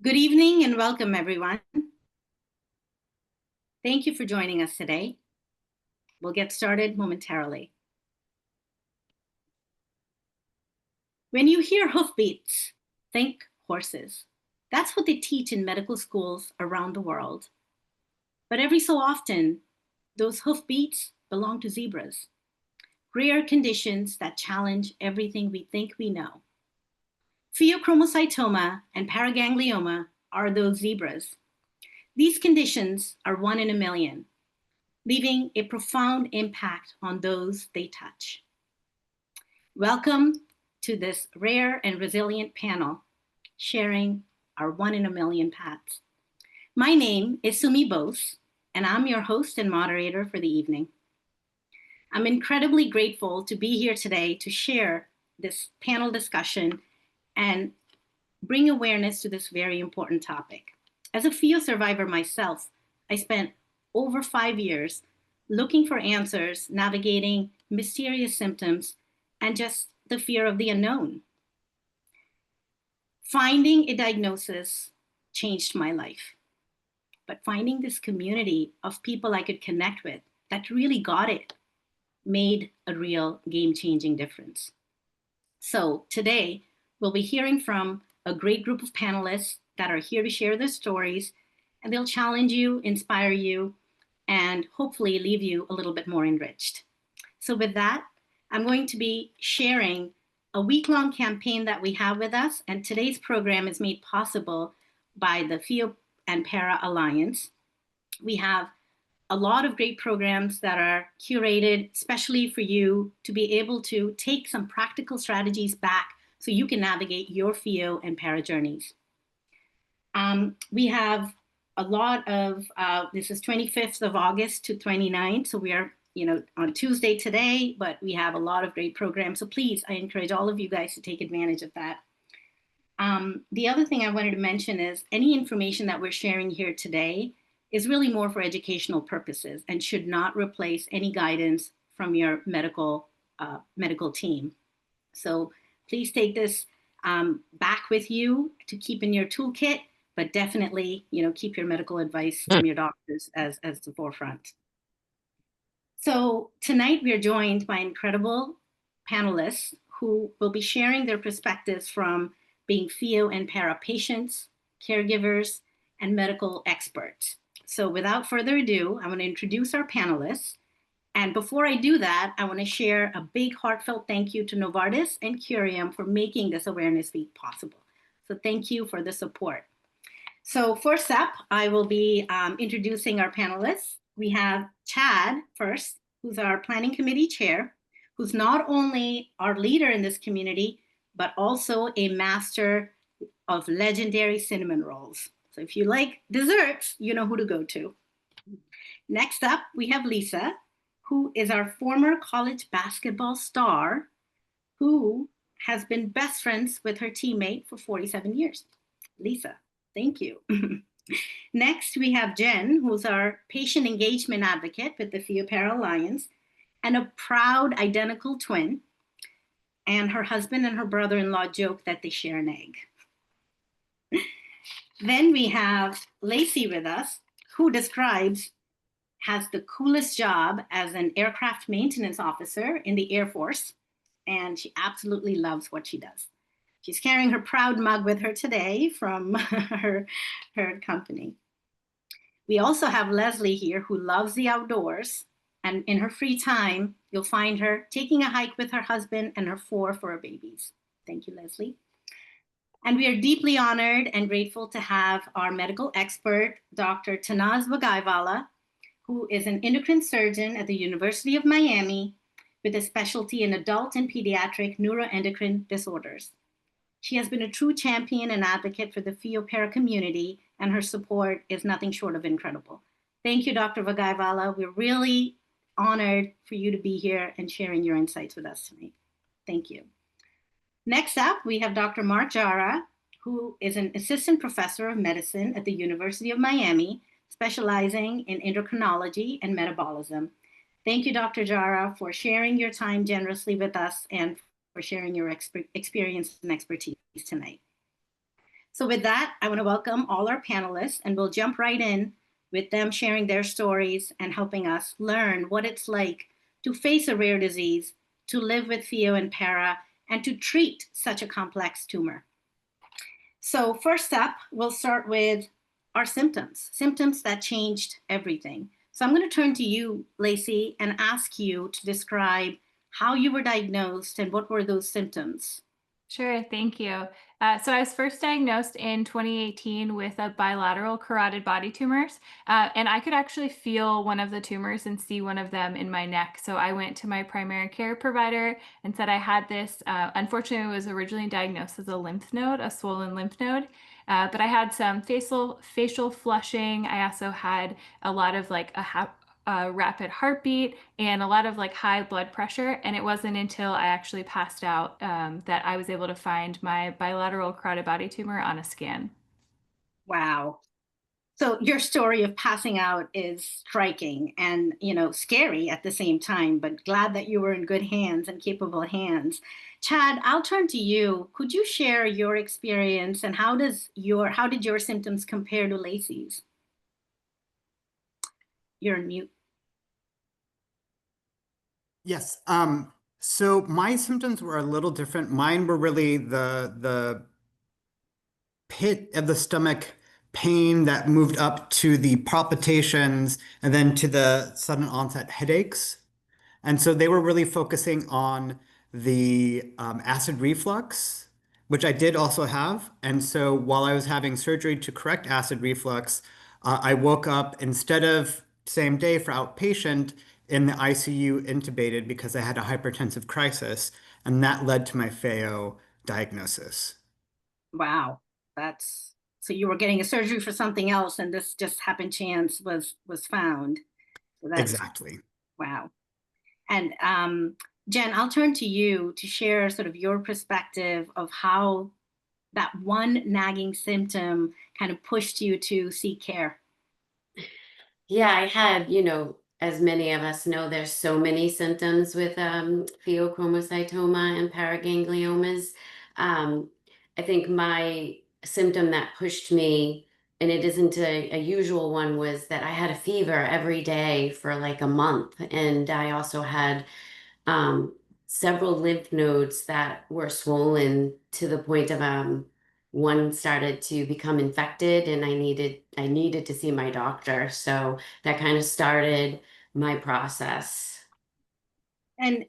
Good evening and welcome, everyone. Thank you for joining us today. We'll get started momentarily. When you hear hoofbeats, think horses. That's what they teach in medical schools around the world. But every so often, those hoofbeats belong to zebras, rare conditions that challenge everything we think we know. Pheochromocytoma and paraganglioma are those zebras. These conditions are 1 in a million, leaving a profound impact on those they touch. Welcome to this rare and resilient panel, sharing our 1 in a million paths. My name is Sumi Bose, and I'm your host and moderator for the evening. I'm incredibly grateful to be here today to share this panel discussion and bring awareness to this very important topic. As a Pheo survivor myself, I spent over 5 years looking for answers, navigating mysterious symptoms, and just the fear of the unknown. Finding a diagnosis changed my life, but finding this community of people I could connect with that really got it made a real game-changing difference. So today, we'll be hearing from a great group of panelists that are here to share their stories, and they'll challenge you, inspire you, and hopefully leave you a little bit more enriched. So with that, I'm going to be sharing a week-long campaign that we have with us, and today's program is made possible by the Pheo and Para Alliance. We have a lot of great programs that are curated, especially for you to be able to take some practical strategies back so you can navigate your Pheo and Para journeys. We have a lot of, this is 25th of August to 29th, so we are on Tuesday today, but we have a lot of great programs. So please, I encourage all of you guys to take advantage of that. The other thing I wanted to mention is any information that we're sharing here today is really more for educational purposes and should not replace any guidance from your medical team. So please take this back with you to keep in your toolkit, but definitely, keep your medical advice from your doctors as the forefront. So tonight we are joined by incredible panelists who will be sharing their perspectives from being Pheo and Para patients, caregivers, and medical experts. So without further ado, I want to introduce our panelists. And before I do that, I want to share a big heartfelt thank you to Novartis and Curium for making this Awareness Week possible. So thank you for the support. So first up, I will be introducing our panelists. We have Chad first, who's our planning committee chair, who's not only our leader in this community, but also a master of legendary cinnamon rolls. So if you like desserts, you know who to go to. Next up, we have Lisa, who is our former college basketball star, who has been best friends with her teammate for 47 years. Lisa, thank you. Next, we have Jen, who's our patient engagement advocate with the Pheo Para Alliance, and a proud identical twin. And her husband and her brother-in-law joke that they share an egg. Then we have Lacey with us, who has the coolest job as an aircraft maintenance officer in the Air Force, and she absolutely loves what she does. She's carrying her proud mug with her today from her company. We also have Leslie here, who loves the outdoors, and in her free time, you'll find her taking a hike with her husband and her 4 fur babies. Thank you, Leslie. And we are deeply honored and grateful to have our medical expert, Dr. Tanaz Vaghaiwalla, who is an endocrine surgeon at the University of Miami with a specialty in adult and pediatric neuroendocrine disorders. She has been a true champion and advocate for the Pheo Para community, and her support is nothing short of incredible. Thank you, Dr. Vaghaiwalla. We're really honored for you to be here and sharing your insights with us tonight. Thank you. Next up, we have Dr. Mark Jara, who is an assistant professor of medicine at the University of Miami, specializing in endocrinology and metabolism. Thank you, Dr. Jara, for sharing your time generously with us and for sharing your experience and expertise tonight. So with that, I want to welcome all our panelists, and we'll jump right in with them sharing their stories and helping us learn what it's like to face a rare disease, to live with pheo and para, and to treat such a complex tumor. So first up, we'll start with our symptoms that changed everything. So I'm going to turn to you, Lacey, and ask you to describe how you were diagnosed and what were those symptoms. Sure, thank you. So I was first diagnosed in 2018 with a bilateral carotid body tumors, and I could actually feel one of the tumors and see one of them in my neck. So I went to my primary care provider and said I had this. Unfortunately, it was originally diagnosed as a lymph node, a swollen lymph node. But I had some facial flushing. I also had a lot of like a rapid heartbeat and a lot of like high blood pressure. And it wasn't until I actually passed out that I was able to find my bilateral carotid body tumor on a scan. Wow. So your story of passing out is striking and, scary at the same time, but glad that you were in good hands and capable hands. Chad, I'll turn to you. Could you share your experience and how did your symptoms compare to Lacey's? You're on mute. Yes. So my symptoms were a little different. Mine were really the pit of the stomach pain that moved up to the palpitations and then to the sudden onset headaches. And so they were really focusing on the acid reflux, which I did also have. And so while I was having surgery to correct acid reflux, I woke up instead of same day for outpatient in the ICU intubated because I had a hypertensive crisis. And that led to my FAO diagnosis. Wow. That's so you were getting a surgery for something else and this just happened chance was found. So that's Exactly. wow. And Jen, I'll turn to you to share sort of your perspective of how that one nagging symptom kind of pushed you to seek care. Yeah, I had, as many of us know, there's so many symptoms with pheochromocytoma and paragangliomas. Um, I think my symptom that pushed me, and it isn't a usual one, was that I had a fever every day for like a month. And I also had um, several lymph nodes that were swollen to the point of one started to become infected, and I needed to see my doctor. So that kind of started my process. And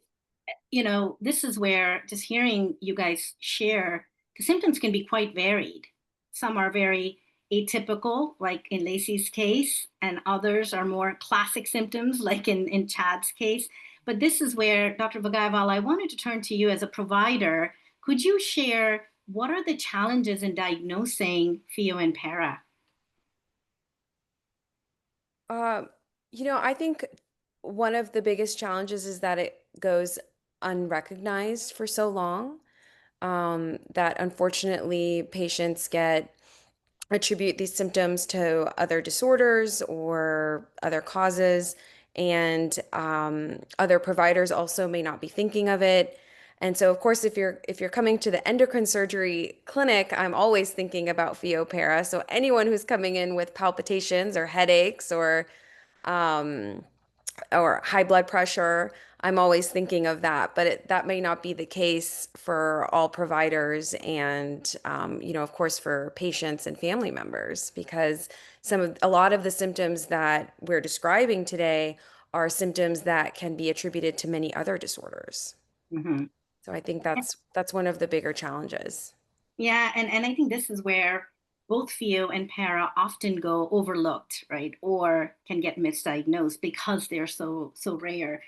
this is where just hearing you guys share, the symptoms can be quite varied. Some are very atypical, like in Lacey's case, and others are more classic symptoms, like in Chad's case. But this is where, Dr. Vaghaiwalla, I wanted to turn to you as a provider. Could you share what are the challenges in diagnosing pheo and para? Um, I think one of the biggest challenges is that it goes unrecognized for so long, that unfortunately patients attribute these symptoms to other disorders or other causes, and other providers also may not be thinking of it. And so, of course, if you're coming to the endocrine surgery clinic, I'm always thinking about PheoPara. So anyone who's coming in with palpitations or headaches um, or high blood pressure, I'm always thinking of that. But that may not be the case for all providers, and of course, for patients and family members, because a lot of the symptoms that we're describing today are symptoms that can be attributed to many other disorders. Mhm. So I think that's one of the bigger challenges. Yeah, and I think this is where both pheo and para often go overlooked, right? Or can get misdiagnosed because they're so rare.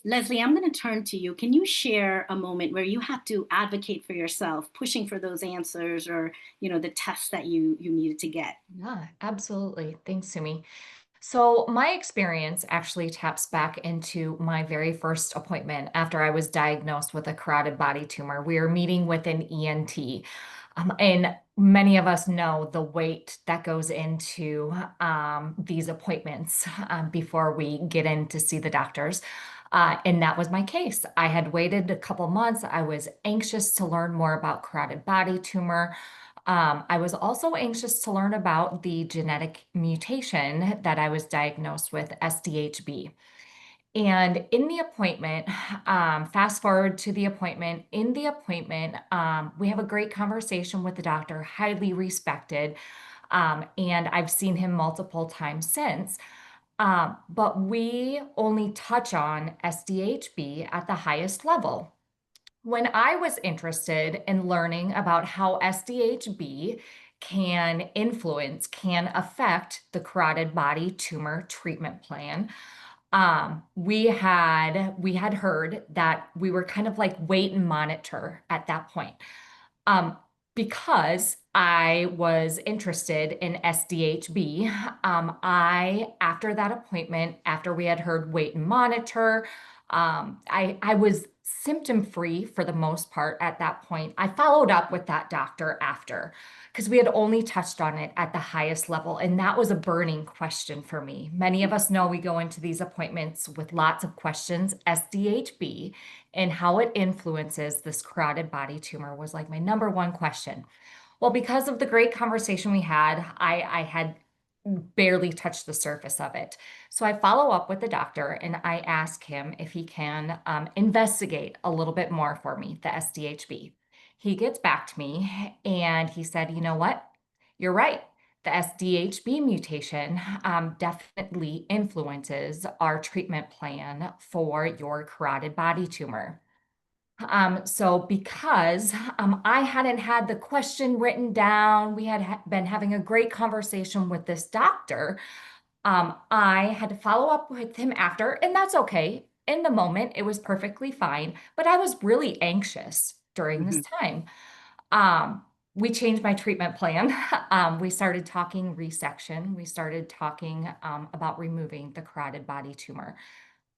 Leslie, I'm going to turn to you. Can you share a moment where you had to advocate for yourself, pushing for those answers or the tests that you needed to get? Yeah, absolutely. Thanks, Sumi. So, my experience actually taps back into my very first appointment after I was diagnosed with a carotid body tumor. We were meeting with an ENT. And many of us know the wait that goes into these appointments before we get in to see the doctors. And that was my case. I had waited a couple months. I was anxious to learn more about carotid body tumor. I was also anxious to learn about the genetic mutation that I was diagnosed with, SDHB. And in the appointment, fast forward to the appointment, in the appointment, we have a great conversation with the doctor, highly respected. And I've seen him multiple times since. But we only touch on SDHB at the highest level. When I was interested in learning about how SDHB can affect the carotid body tumor treatment plan, we had heard that we were kind of like wait and monitor at that point. Um, because I was interested in SDHB, after that appointment, after we had heard wait and monitor, I was symptom free for the most part at that point. I followed up with that doctor after because we had only touched on it at the highest level. And that was a burning question for me. Many of us know we go into these appointments with lots of questions. SDHB and how it influences this carotid body tumor was like my number one question. Well, because of the great conversation we had, I had barely touched the surface of it. So I follow up with the doctor and I ask him if he can investigate a little bit more for me, the SDHB. He gets back to me and he said, you know what? You're right. The SDHB mutation definitely influences our treatment plan for your carotid body tumor. So because I hadn't had the question written down, we had been having a great conversation with this doctor. I had to follow up with him after, and that's okay. In the moment, it was perfectly fine, but I was really anxious during this time. We changed my treatment plan. We started talking resection. We started talking about removing the carotid body tumor.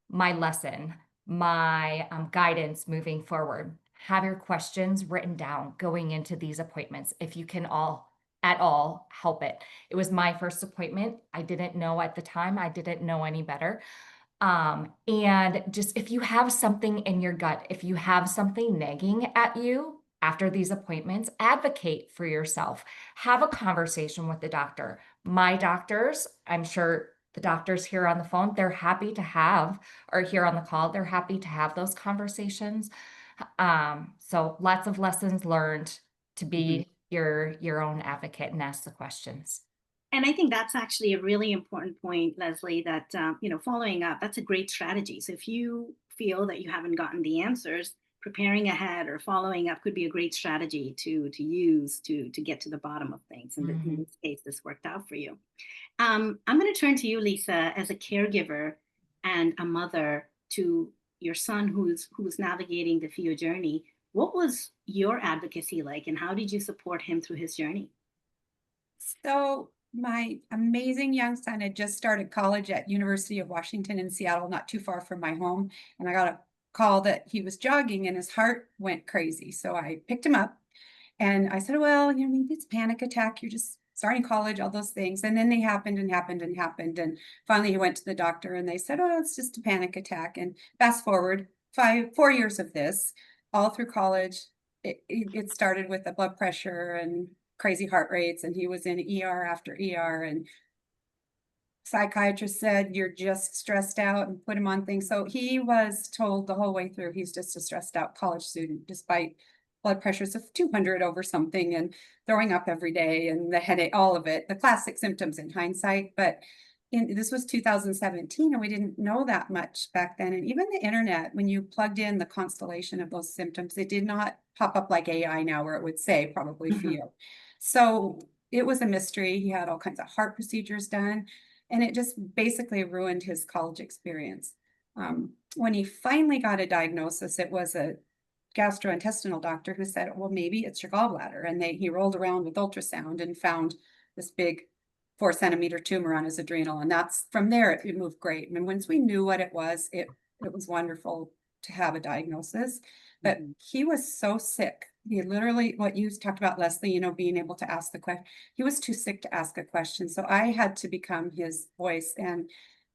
My lesson, my guidance moving forward. Have your questions written down going into these appointments if you can at all help it. It was my first appointment. I didn't know at the time. I didn't know any better. And just if you have something in your gut, if you have something nagging at you after these appointments, advocate for yourself. Have a conversation with the doctor. My doctors, I'm sure the doctors here on the phone, they're happy to have, or here on the call, they're happy to have those conversations. So lots of lessons learned to be your own advocate and ask the questions. And I think that's actually a really important point, Leslie, that, following up, that's a great strategy. So if you feel that you haven't gotten the answers, preparing ahead or following up could be a great strategy to use to get to the bottom of things. And in this case, this worked out for you. I'm going to turn to you, Lisa, as a caregiver and a mother to your son who's navigating the FEO journey. What was your advocacy like, and how did you support him through his journey? So my amazing young son had just started college at University of Washington in Seattle, not too far from my home. And I got a call that he was jogging and his heart went crazy. So I picked him up and I said, well, maybe it's a panic attack. You're just starting college, all those things. And then they happened and happened and happened. And finally he went to the doctor and they said, oh, it's just a panic attack. And fast forward 4 years of this, all through college, it started with the blood pressure and crazy heart rates, and he was in ER after ER, and psychiatrist said, you're just stressed out, and put him on things. So he was told the whole way through he's just a stressed out college student, despite blood pressures of 200 over something and throwing up every day and the headache, all of it, the classic symptoms in hindsight. But this was 2017 and we didn't know that much back then. And even the internet, when you plugged in the constellation of those symptoms, it did not pop up like AI now where it would say probably FEO. So it was a mystery. He had all kinds of heart procedures done, and it just basically ruined his college experience. When he finally got a diagnosis, it was a gastrointestinal doctor who said, well, maybe it's your gallbladder. And he rolled around with ultrasound and found this big 4-centimeter tumor on his adrenal. And that's from there, it moved great. And once we knew what it was wonderful to have a diagnosis. But he was so sick. He literally, what you talked about, Leslie, being able to ask the question, he was too sick to ask a question. So I had to become his voice. And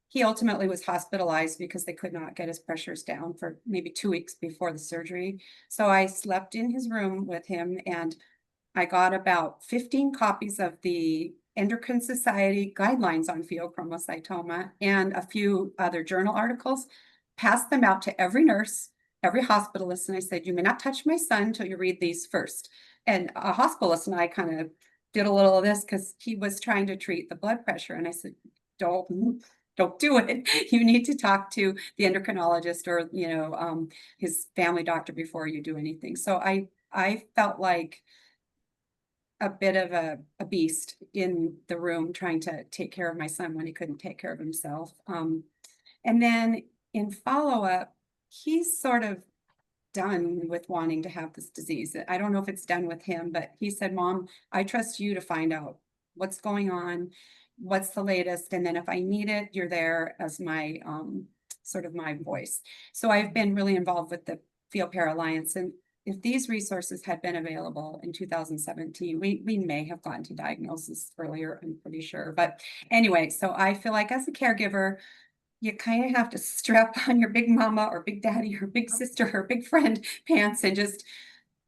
he ultimately was hospitalized because they could not get his pressures down for maybe 2 weeks before the surgery. So I slept in his room with him and I got about 15 copies of the Endocrine Society guidelines on pheochromocytoma and a few other journal articles, passed them out to every nurse, every hospitalist, and I said, you may not touch my son until you read these first. And a hospitalist and I kind of did a little of this because he was trying to treat the blood pressure. And I said, don't do it. You need to talk to the endocrinologist or, his family doctor before you do anything. So I felt like a bit of a beast in the room trying to take care of my son when he couldn't take care of himself. And then in follow-up, he's sort of done with wanting to have this disease. I don't know if it's done with him, but he said, Mom, I trust you to find out what's going on, what's the latest, and then if I need it, you're there as my sort of my voice. So I've been really involved with the FeelPair Alliance, and if these resources had been available in 2017, we may have gotten to diagnosis earlier, I'm pretty sure. But anyway, so I feel like as a caregiver, you kind of have to strap on your big mama or big daddy or big sister or big friend pants and just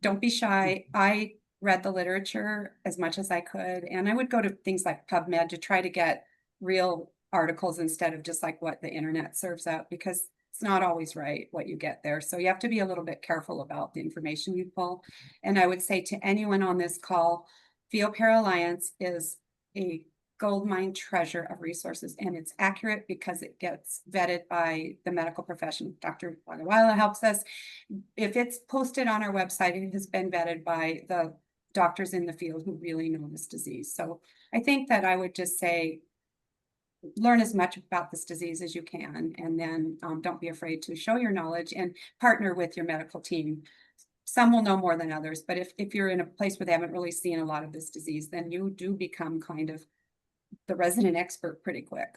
don't be shy. I read the literature as much as I could, and I would go to things like PubMed to try to get real articles instead of just like what the internet serves out, because it's not always right what you get there. So you have to be a little bit careful about the information you pull. And I would say to anyone on this call, FeelPair Alliance is a goldmine treasure of resources, and it's accurate because it gets vetted by the medical profession. Dr. Vaghaiwalla helps us. If it's posted on our website, it has been vetted by the doctors in the field who really know this disease. So I think that I would just say, learn as much about this disease as you can, and then don't be afraid to show your knowledge and partner with your medical team. Some will know more than others, but if you're in a place where they haven't really seen a lot of this disease, then you do become kind of the resident expert pretty quick.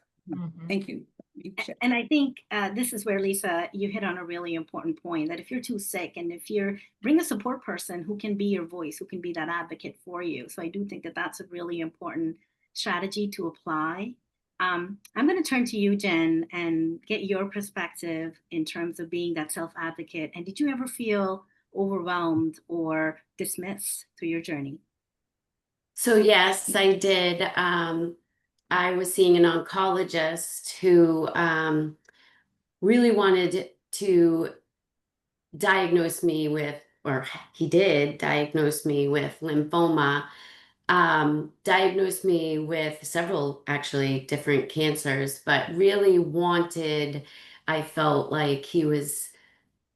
Thank you. And I think this is where, Lisa, you hit on a really important point, that if you're too sick and if you're, bring a support person who can be your voice, who can be that advocate for you. So I do think that that's a really important strategy to apply. I'm going to turn to you, Jen, and get your perspective in terms of being that self-advocate. And did you ever feel overwhelmed or dismissed through your journey? So yes, I did. I was seeing an oncologist who really wanted to diagnose me with, or he did diagnose me with lymphoma, diagnosed me with several actually different cancers, but really wanted, I felt like he was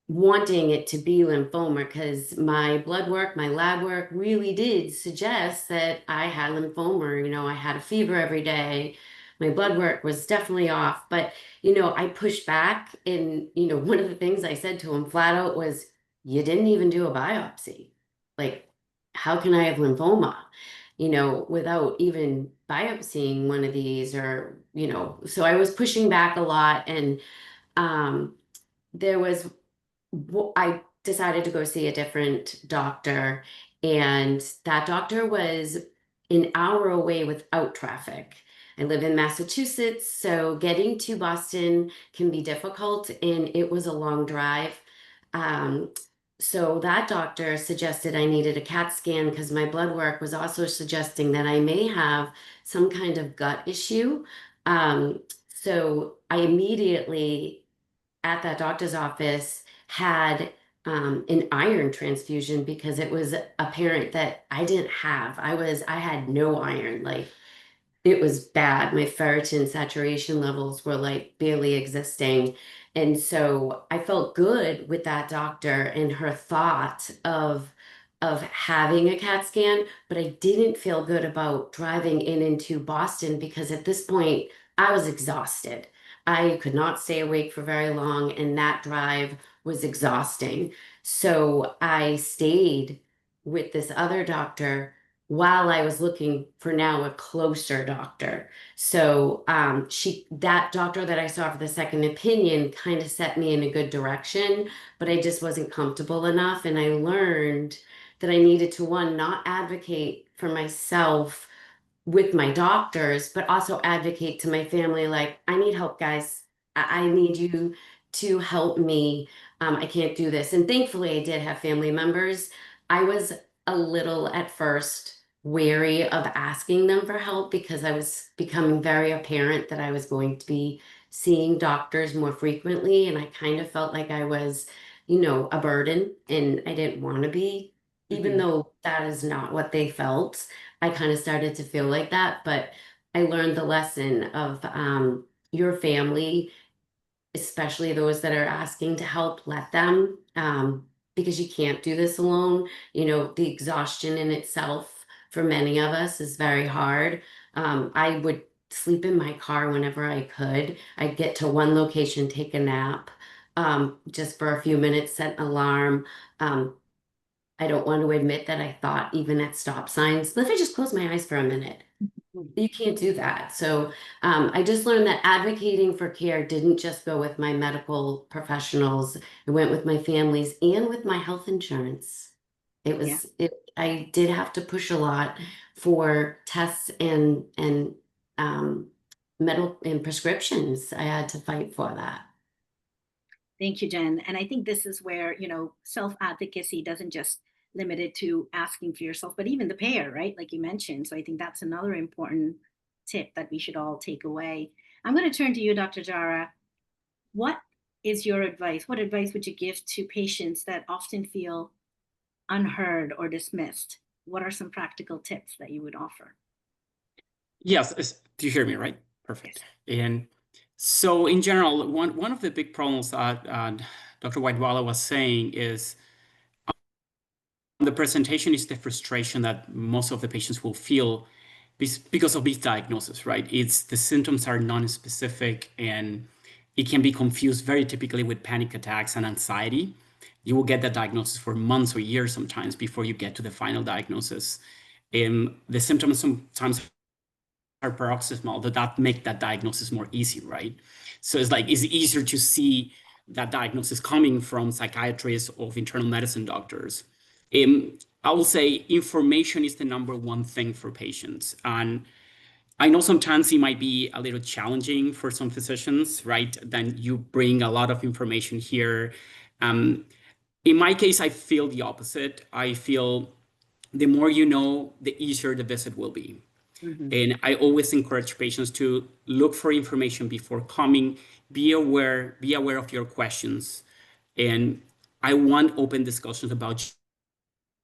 wanting it to be lymphoma because my blood work, my lab work really did suggest that I had lymphoma. I had a fever every day. My blood work was definitely off, but I pushed back, and one of the things I said to him flat out was, you didn't even do a biopsy. Like, how can I have lymphoma? Without even biopsying one of these, or so I was pushing back a lot. And there was I decided to go see a different doctor, and that doctor was an hour away without traffic. I live in Massachusetts, so getting to Boston can be difficult, and it was a long drive. Um, so that doctor suggested I needed a CAT scan because my blood work was also suggesting that I may have some kind of gut issue. So I immediately at that doctor's office had an iron transfusion because it was apparent that I didn't have. I had no iron. Like, it was bad. My ferritin saturation levels were like barely existing. And so I felt good with that doctor and her thought of having a CAT scan, but I didn't feel good about driving into Boston because at this point I was exhausted. I could not stay awake for very long, and that drive was exhausting. So I stayed with this other doctor while I was looking for now a closer doctor. So that doctor that I saw for the second opinion kind of set me in a good direction, but I just wasn't comfortable enough. And I learned that I needed to, one, not advocate for myself with my doctors, but also advocate to my family, like, I need help, guys. I need you to help me. I can't do this. And thankfully, I did have family members. I was a little at first wary of asking them for help because I was becoming very apparent that I was going to be seeing doctors more frequently. And I kind of felt like I was, a burden and I didn't want to be, even Mhm. though that is not what they felt. I kind of started to feel like that. But I learned the lesson of your family, especially those that are asking to help, let them, because you can't do this alone. The exhaustion in itself for many of us is very hard. I would sleep in my car whenever I could. I'd get to one location, take a nap, just for a few minutes, set an alarm. Um, I don't want to admit that I thought even at stop signs, but if I just close my eyes for a minute, you can't do that. So I just learned that advocating for care didn't just go with my medical professionals. It went with my families and with my health insurance. Yeah. I did have to push a lot for tests and um, medical and prescriptions. I had to fight for that. Thank you, Jen. And I think this is where, self advocacy doesn't just limit it to asking for yourself, but even the payer, right? Like you mentioned. So I think that's another important tip that we should all take away. I'm going to turn to you, Dr. Jara. What is your advice? What advice would you give to patients that often feel unheard or dismissed? What are some practical tips that you would offer? Yes, do you hear me, right? Perfect. Yes. And so in general, one of the big problems that Dr. Vaghaiwalla was saying is the presentation is the frustration that most of the patients will feel because of these diagnoses, right? It's the symptoms are non-specific and it can be confused very typically with panic attacks and anxiety. You will get that diagnosis for months or years sometimes before you get to the final diagnosis. The symptoms sometimes are paroxysmal, that make that diagnosis more easy, right? So it's easier to see that diagnosis coming from psychiatrists or internal medicine doctors. I will say information is the number one thing for patients. And I know sometimes it might be a little challenging for some physicians, right? Then you bring a lot of information here. In my case, I feel the opposite. I feel the more you know, the easier the visit will be. Mhm. And I always encourage patients to look for information before coming, be aware of your questions. And I want open discussions about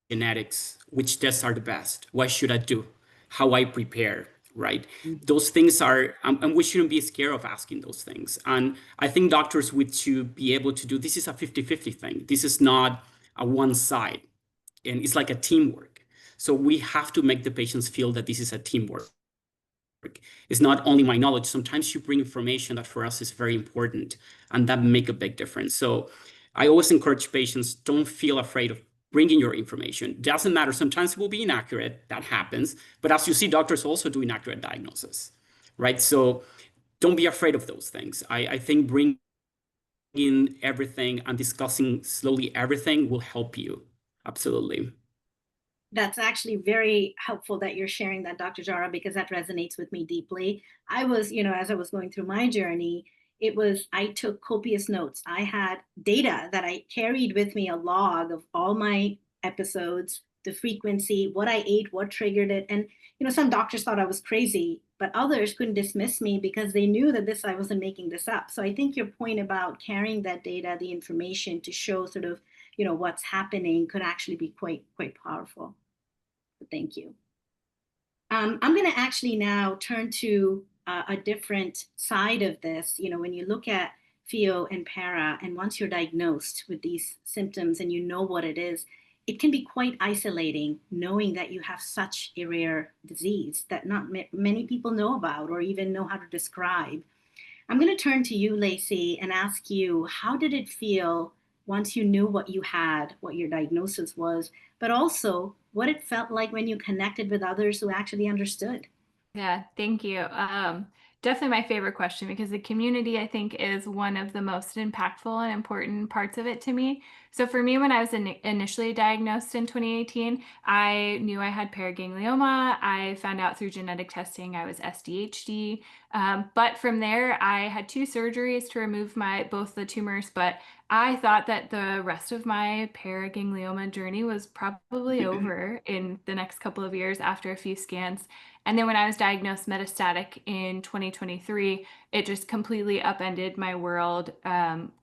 genetics, which tests are the best, what should I do, how I prepare, right? Mhm. Those things are, and we shouldn't be scared of asking those things. And I think doctors would to be able to do, this is a 50-50 thing. This is not a one side, and it's like a teamwork. So we have to make the patients feel that this is a teamwork. It's not only my knowledge. Sometimes you bring information that for us is very important and that make a big difference. So I always encourage patients, don't feel afraid of bringing your information. Doesn't matter. Sometimes it will be inaccurate. That happens. But as you see, doctors also do inaccurate diagnosis, right? So don't be afraid of those things. I think bringing in everything and discussing slowly everything will help you. Absolutely. That's actually very helpful that you're sharing that, Dr. Jara, because that resonates with me deeply. I was, as I was going through my journey, I took copious notes. I had data that I carried with me, a log of all my episodes, the frequency, what I ate, what triggered it. And, some doctors thought I was crazy, but others couldn't dismiss me because they knew that I wasn't making this up. So I think your point about carrying that data, the information to show sort of, what's happening could actually be quite powerful. Thank you. I'm going to actually now turn to a different side of this. When you look at pheo and para, and once you're diagnosed with these symptoms and you know what it is, it can be quite isolating knowing that you have such a rare disease that not many people know about or even know how to describe. I'm going to turn to you, Lacey, and ask you, how did it feel once you knew what you had, what your diagnosis was, but also what it felt like when you connected with others who actually understood? Yeah, thank you. definitely my favorite question because the community, I think, is one of the most impactful and important parts of it to me. So for me, when I was initially diagnosed in 2018, I knew I had paraganglioma. I found out through genetic testing I was SDHD. But from there, I had 2 surgeries to remove both the tumors. But I thought that the rest of my paraganglioma journey was probably over in the next couple of years after a few scans. And then when I was diagnosed metastatic in 2023, it just completely upended my world,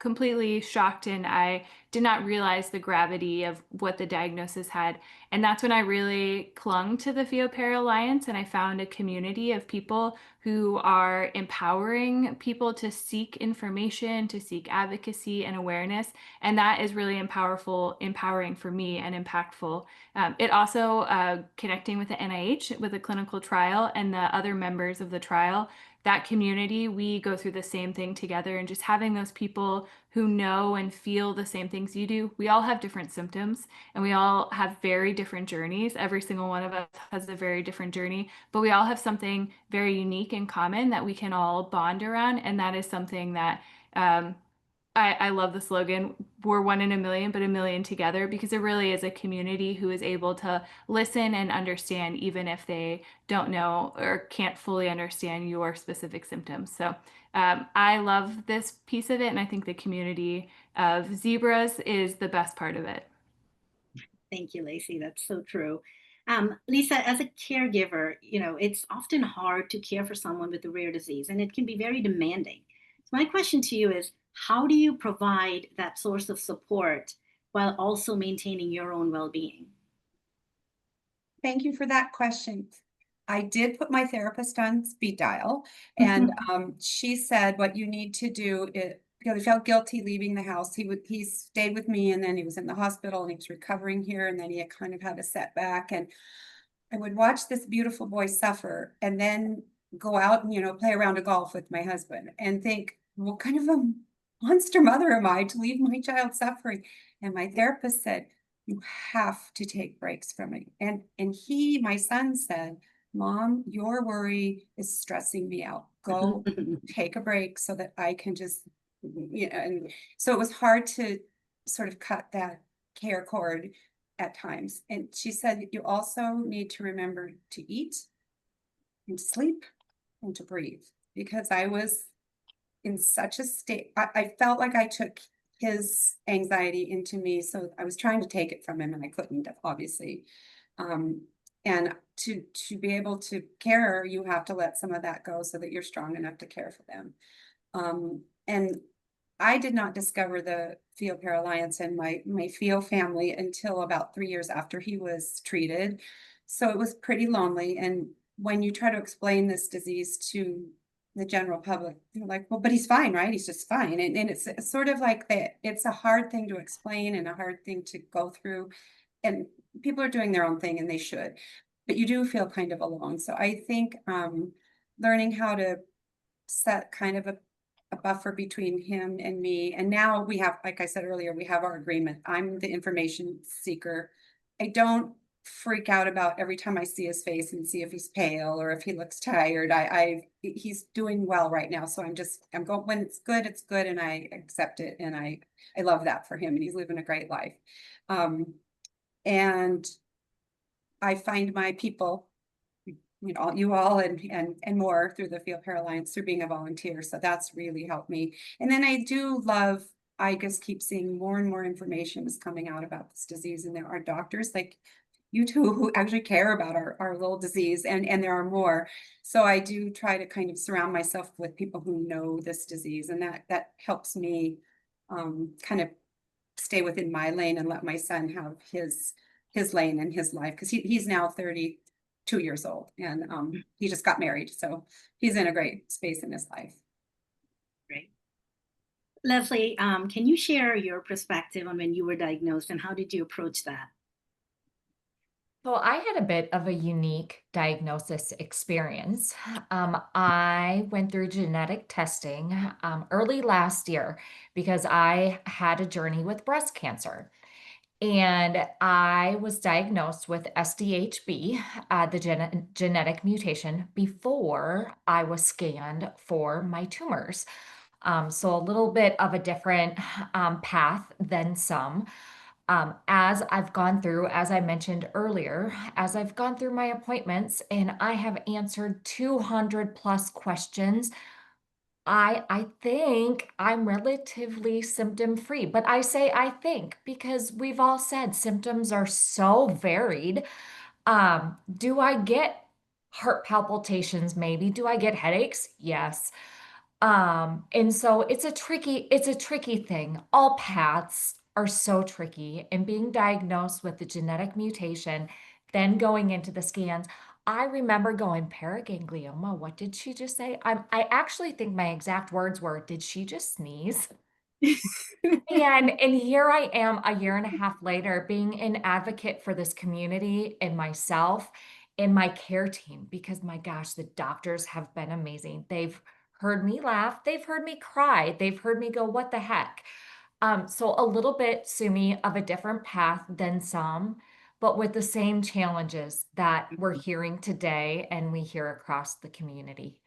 completely shocked. And I did not realize the gravity of what the diagnosis had. And that's when I really clung to the FeoPara Alliance, and I found a community of people who are empowering people to seek information, to seek advocacy and awareness. And that is really empowering for me and impactful. It also connecting with the NIH with a clinical trial and the other members of the trial, that community, we go through the same thing together, and just having those people who know and feel the same things you do. We all have different symptoms and we all have very different journeys. Every single one of us has a very different journey, but we all have something very unique in common that we can all bond around. And that is something that I love the slogan, we're one in a million, but a million together, because it really is a community who is able to listen and understand, even if they don't know or can't fully understand your specific symptoms. So I love this piece of it. And I think the community of zebras is the best part of it. Thank you, Lacey. That's so true. Lisa, as a caregiver, it's often hard to care for someone with a rare disease, and it can be very demanding. So my question to you is, how do you provide that source of support while also maintaining your own well-being? Thank you for that question. I did put my therapist on speed dial, and she said what you need to do is, because he felt guilty leaving the house. He stayed with me, and then he was in the hospital and he was recovering here, and then he had kind of had a setback. And I would watch this beautiful boy suffer and then go out and play around a golf with my husband and think, what kind of a monster mother am I to leave my child suffering? And my therapist said, you have to take breaks from it. And my son said, Mom, your worry is stressing me out. Go take a break so that I can and so it was hard to sort of cut that care cord at times. And she said, you also need to remember to eat and sleep and to breathe, because I was in such a state. I felt like I took his anxiety into me. So I was trying to take it from him and I couldn't, obviously. And to be able to care, you have to let some of that go so that you're strong enough to care for them. And I did not discover the FeoPara Alliance and my Feo family until about 3 years after he was treated. So it was pretty lonely. And when you try to explain this disease to the general public, they're like, well, but he's fine, right? He's just fine. And it's sort of like that. It's a hard thing to explain and a hard thing to go through. And people are doing their own thing, and they should, but you do feel kind of alone. So I think learning how to set kind of a buffer between him and me. And now we have, like I said earlier, we have our agreement. I'm the information seeker. I don't freak out about every time I see his face and see if he's pale or if he looks tired. He's doing well right now. So I'm going, when it's good, and I accept it. And I love that for him, and he's living a great life. And I find my people, you all and more through the FeoPara Alliance, through being a volunteer. So that's really helped me. And then I just keep seeing more and more information is coming out about this disease. And there are doctors like you two who actually care about our little disease, and there are more. So I do try to kind of surround myself with people who know this disease, and that helps me kind of stay within my lane and let my son have his lane in his life, because he's now 32 years old, and he just got married, so he's in a great space in his life. Great. Leslie, can you share your perspective on when you were diagnosed and how did you approach that? So I had a bit of a unique diagnosis experience. I went through genetic testing early last year because I had a journey with breast cancer. And I was diagnosed with SDHB, the genetic mutation, before I was scanned for my tumors. So a little bit of a different path than some. As I've gone through, as I mentioned earlier, as I've gone through my appointments and I have answered 200 plus questions, I think I'm relatively symptom free, but I say I think because we've all said symptoms are so varied. Do I get heart palpitations? Maybe. Do I get headaches? Yes. And so it's a tricky thing. All paths are so tricky, and being diagnosed with the genetic mutation, then going into the scans. I remember going paraganglioma. What did she just say? I actually think my exact words were, did she just sneeze? And here I am a year and a half later being an advocate for this community and myself and my care team because my gosh, the doctors have been amazing. They've heard me laugh, they've heard me cry, they've heard me go, what the heck? So a little bit, Sumi, of a different path than some, but with the same challenges that we're hearing today and we hear across the community.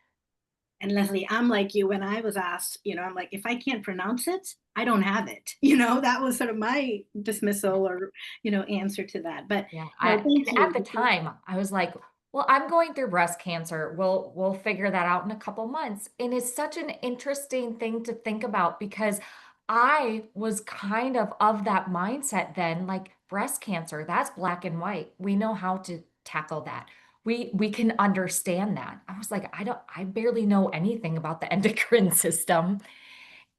And Leslie, I'm like you. When I was asked, I'm like, if I can't pronounce it, I don't have it. That was sort of my dismissal or, answer to that. But Yeah, no, thank and at you. the time, I was like, well, I'm going through breast cancer. We'll figure that out in a couple months. And it's such an interesting thing to think about because I was kind of that mindset then, like breast cancer, that's black and white. We know how to tackle that. We can understand that. I was like, I barely know anything about the endocrine system.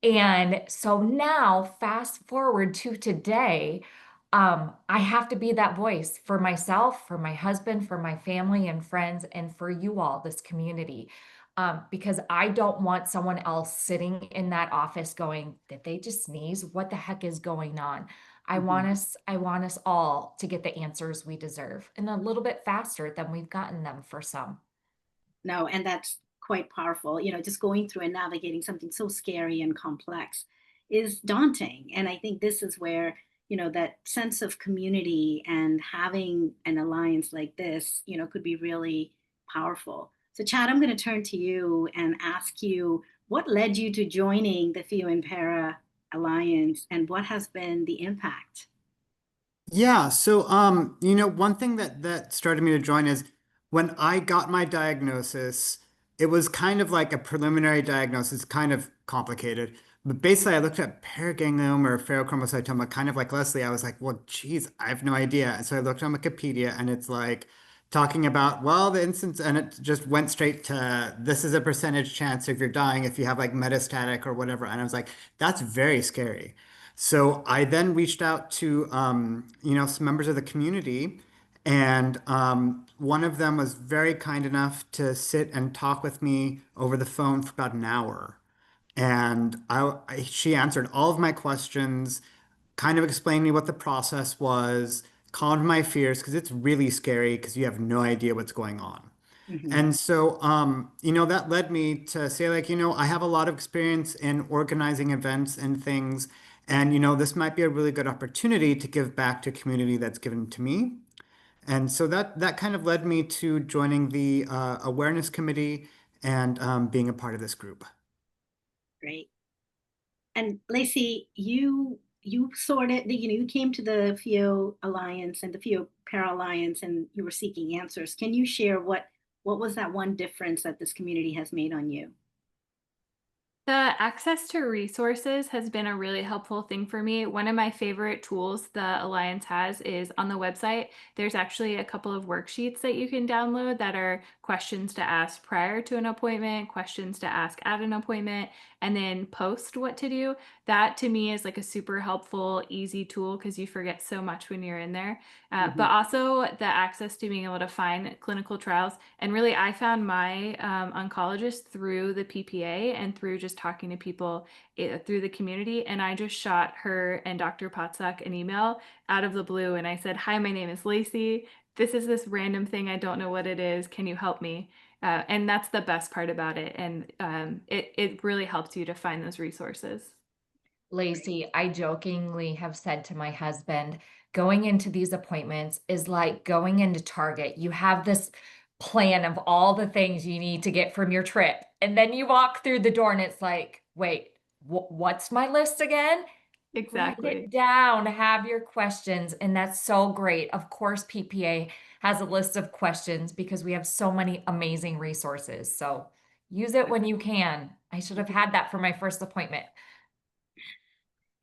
And so now, fast forward to today, I have to be that voice for myself, for my husband, for my family and friends, and for you all, this community. Because I don't want someone else sitting in that office going, did they just sneeze? What the heck is going on? Mhm. I want us all to get the answers we deserve and a little bit faster than we've gotten them for some. No, and that's quite powerful. Just going through and navigating something so scary and complex is daunting. And I think this is where, that sense of community and having an alliance like this, could be really powerful. So, Chad, I'm going to turn to you and ask you what led you to joining the Theo and Para Alliance and what has been the impact? Yeah, so one thing that started me to join is when I got my diagnosis, it was kind of like a preliminary diagnosis, kind of complicated. But basically, I looked at paraganglioma or pheochromocytoma, kind of like Leslie. I was like, well, geez, I have no idea. And so I looked on Wikipedia, and it's like talking about, well, the instance, and it just went straight to this is a percentage chance of you're dying if you have like metastatic or whatever. And I was like, that's very scary. So I then reached out to, some members of the community, and one of them was very kind enough to sit and talk with me over the phone for about an hour. And she answered all of my questions, kind of explained me what the process was, calmed my fears because it's really scary because you have no idea what's going on. Mhm. And so, that led me to say, like, I have a lot of experience in organizing events and things. And, this might be a really good opportunity to give back to a community that's given to me. And so that kind of led me to joining the awareness committee and being a part of this group. Great. And Lacey, you sorted, you came to the FEO Alliance and the FEO Para Alliance, and you were seeking answers. Can you share what was that one difference that this community has made on you? The access to resources has been a really helpful thing for me. One of my favorite tools the Alliance has is on the website. There's actually a couple of worksheets that you can download that are questions to ask prior to an appointment, questions to ask at an appointment, and then post what to do. That to me is like a super helpful, easy tool because you forget so much when you're in there. But Mhm. also the access to being able to find clinical trials. And really, I found my oncologist through the PPA and through just talking to people through the community. And I just shot her and Dr. Potsak an email out of the blue. And I said, hi, my name is Lacey. This is this random thing. I don't know what it is. Can you help me? And that's the best part about it. And it really helps you to find those resources. Lacey, I jokingly have said to my husband, going into these appointments is like going into Target. You have this plan of all the things you need to get from your trip. And then you walk through the door and it's like, wait, what's my list again? Write Exactly. it down, have your questions. And that's so great. Of course, PPA has a list of questions because we have so many amazing resources. So use it when you can. I should have had that for my first appointment.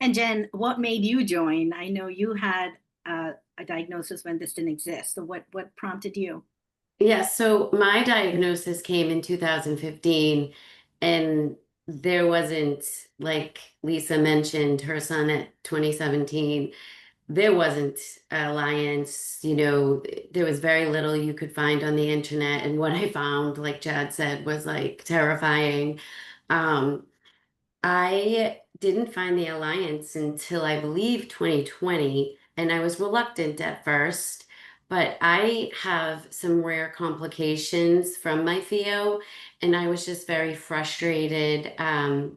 And Jen, what made you join? I know you had a diagnosis when this didn't exist. So what prompted you? Yeah, so my diagnosis came in 2015, and there wasn't, like Lisa mentioned, her son at 2017, there wasn't an alliance, there was very little you could find on the internet. And what I found, like Jad said, was like terrifying. Um, I didn't find the alliance until I believe 2020, and I was reluctant at first, but I have some rare complications from my FEO, and I was just very frustrated. I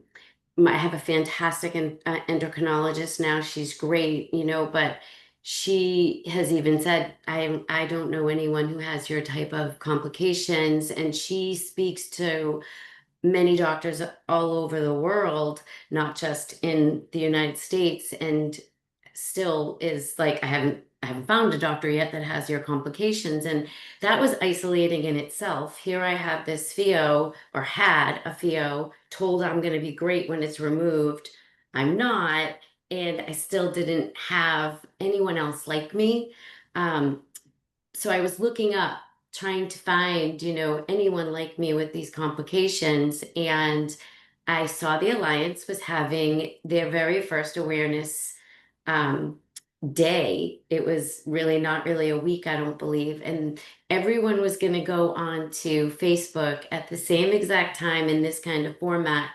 have a fantastic endocrinologist now. She's great, but she has even said, I don't know anyone who has your type of complications. And she speaks to many doctors all over the world, not just in the United States, and still is like, I haven't found a doctor yet that has your complications. And that was isolating in itself. Here I have this FEO, or had a FEO, told I'm going to be great when it's removed. I'm not, and I still didn't have anyone else like me. So I was looking up, trying to find, anyone like me with these complications. And I saw the Alliance was having their very first awareness um, day. It was really not really a week, I don't believe. And everyone was going to go on to Facebook at the same exact time in this kind of format.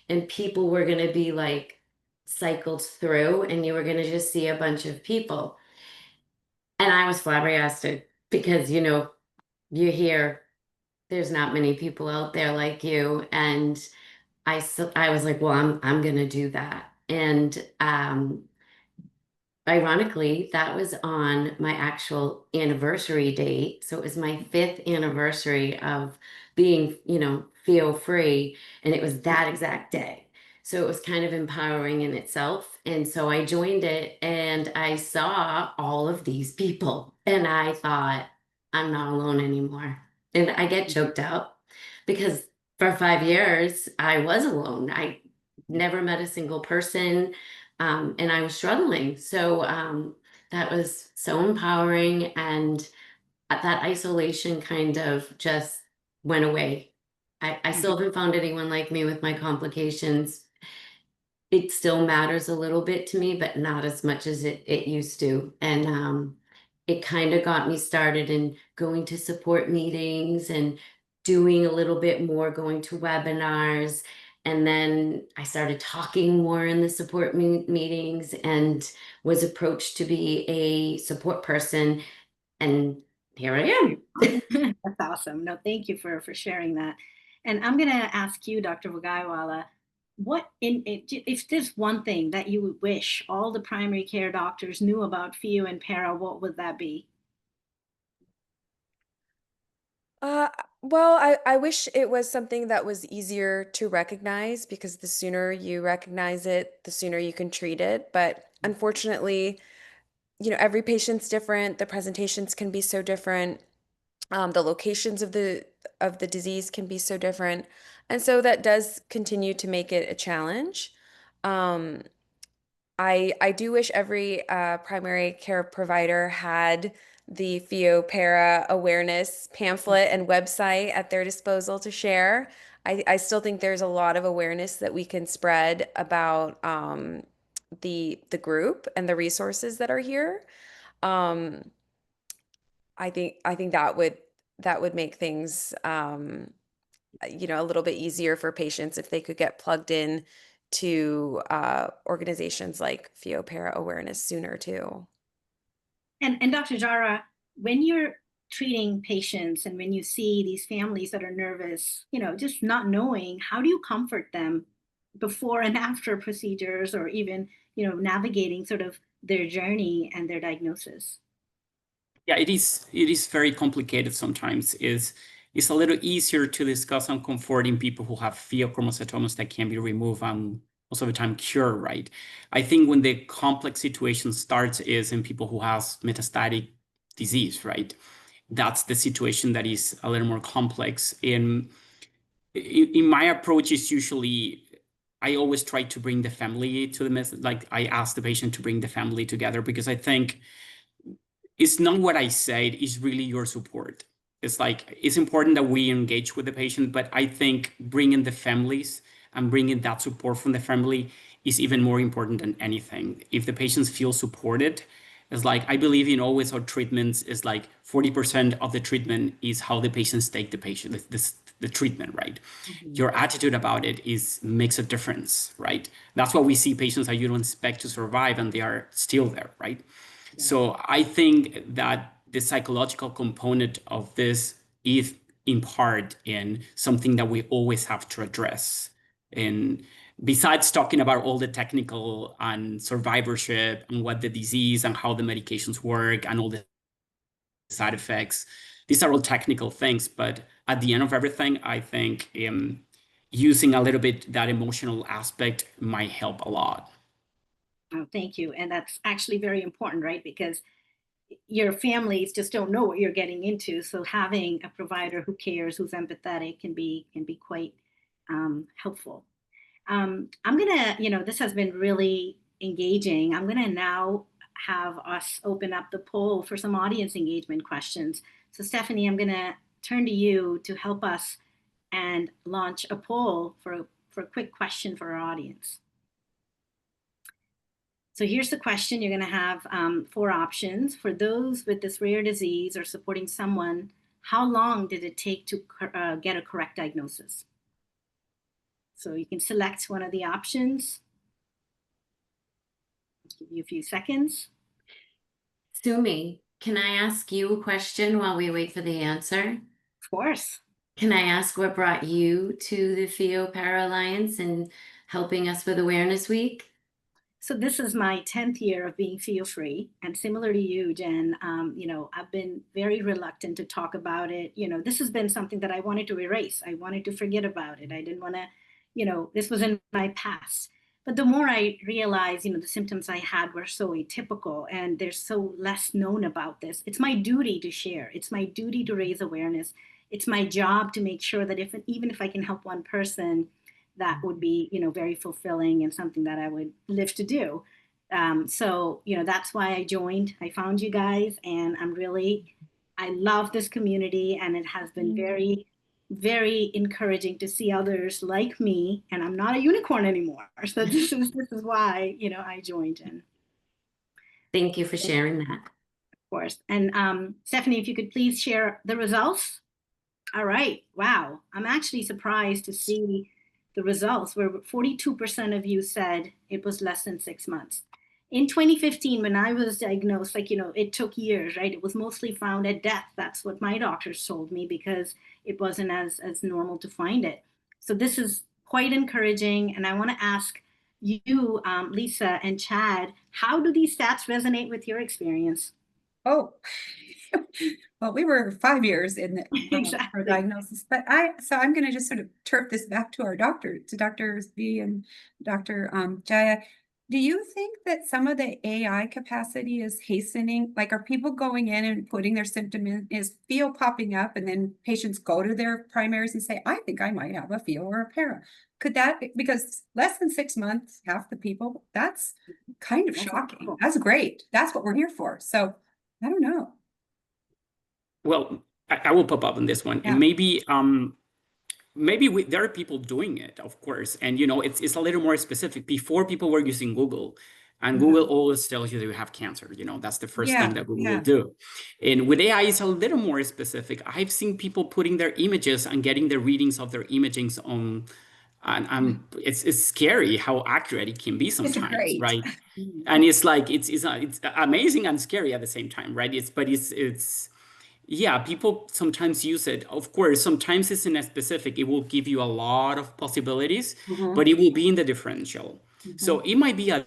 And people were going to be like cycled through, and you were going to just see a bunch of people. And I was flabbergasted because, you hear there's not many people out there like you. And I was like, well, I'm gonna do that. And ironically, that was on my actual anniversary date. So it was my 5th anniversary of being, feel free. And it was that exact day. So it was kind of empowering in itself. And so I joined it and I saw all of these people and I thought, I'm not alone anymore. And I get choked up because for 5 years I was alone. I never met a single person, and I was struggling. So that was so empowering, and that isolation kind of just went away. I still haven't found anyone like me with my complications. It still matters a little bit to me, but not as much as it used to. And it kind of got me started in going to support meetings and doing a little bit more, going to webinars. And then I started talking more in the support meetings and was approached to be a support person. And here I am. That's awesome. No, thank you for sharing that. And I'm going to ask you, Dr. Vaghaiwalla, if there's one thing that you would wish all the primary care doctors knew about FEO and para, what would that be? Uh, well, I wish it was something that was easier to recognize, because the sooner you recognize it, the sooner you can treat it. But unfortunately, every patient's different. The presentations can be so different. The locations of the disease can be so different. And so that does continue to make it a challenge. Um, I do wish every primary care provider had the FEO-Para awareness pamphlet and website at their disposal to share. I still think there's a lot of awareness that we can spread about the group and the resources that are here. Um, I think that would make things a little bit easier for patients if they could get plugged in to organizations like FEO-Para awareness sooner too. And Dr. Jara, when you're treating patients and when you see these families that are nervous, just not knowing, how do you comfort them before and after procedures, or even, navigating sort of their journey and their diagnosis. Yeah, it is very complicated sometimes. It's a little easier to discuss and comfort in people who have pheochromocytomas that can be removed and most of the time cure, right? I think when the complex situation starts is in people who has metastatic disease, right? That's the situation that is a little more complex. In my approach is usually I always try to bring the family to the mess. Like I ask the patient to bring the family together because I think it's not what I said, it's really your support. It's like, it's important that we engage with the patient, but I think bringing the families and bringing that support from the family is even more important than anything. If the patients feel supported, it's like, I believe in always our treatments is like 40% of the treatment is how the patients take the patient, the treatment, right? Your attitude about it makes a difference, right? That's why we see patients that you don't expect to survive and they are still there, right? So I think that the psychological component of this is in part in something that we always have to address. And besides talking about all the technical and survivorship and what the disease and how the medications work and all the side effects, these are all technical things. But at the end of everything, I think using a little bit that emotional aspect might help a lot. Oh, thank you. And that's actually very important, right? Because your families just don't know what you're getting into. So having a provider who cares, who's empathetic, can be quite helpful. I'm gonna, this has been really engaging. I'm gonna now have us open up the poll for some audience engagement questions. So Stephanie, I'm gonna turn to you to help us and launch a poll for a quick question for our audience. So here's the question. You're going to have 4 options. For those with this rare disease or supporting someone, how long did it take to get a correct diagnosis? So you can select one of the options. I'll give you a few seconds. Sumi, can I ask you a question while we wait for the answer? Of course. Can I ask what brought you to the Theo-Para Alliance and helping us with Awareness Week? So this is my 10th year of being feel-free, and similar to you, Jen, I've been very reluctant to talk about it. This has been something that I wanted to erase. I wanted to forget about it. I didn't want to, this was in my past. But the more I realized, the symptoms I had were so atypical and there's so less known about this. It's my duty to share. It's my duty to raise awareness. It's my job to make sure that even if I can help one person, that would be, very fulfilling and something that I would live to do. So, that's why I joined. I found you guys, and I love this community, and it has been very, very encouraging to see others like me. And I'm not a unicorn anymore. So this is why, I joined in. Thank you for sharing that. Of course. And Stephanie, if you could please share the results. All right. Wow. I'm actually surprised to see the results where 42% of you said it was less than 6 months. In 2015, when I was diagnosed, it took years, right? It was mostly found at death. That's what my doctors told me because it wasn't as normal to find it. So this is quite encouraging. And I want to ask you, Lisa and Chad, how do these stats resonate with your experience? Oh, well, we were 5 years in the Exactly. our diagnosis, but I'm going to just sort of turf this back to our doctor, to Drs. V and Dr. Jaya. Do you think that some of the AI capacity is hastening? Like, are people going in and putting their symptom in? Is pheo popping up, and then patients go to their primaries and say, "I think I might have a pheo or a para"? Could that be, because less than 6 months, half the people? That's kind of shocking. That's great. That's what we're here for. So I don't know. Well, I will pop up on this one. Yeah. Maybe there are people doing it, of course, and it's a little more specific. Before, people were using Google, and Google always tells you that you have cancer. That's the first thing that Google will do. And with AI, it's a little more specific. I've seen people putting their images and getting the readings of their imagings on, and it's scary how accurate it can be sometimes, right? And it's like it's amazing and scary at the same time, right? Yeah, people sometimes use it. Of course, sometimes it's in a specific, it will give you a lot of possibilities, but it will be in the differential. So it might be a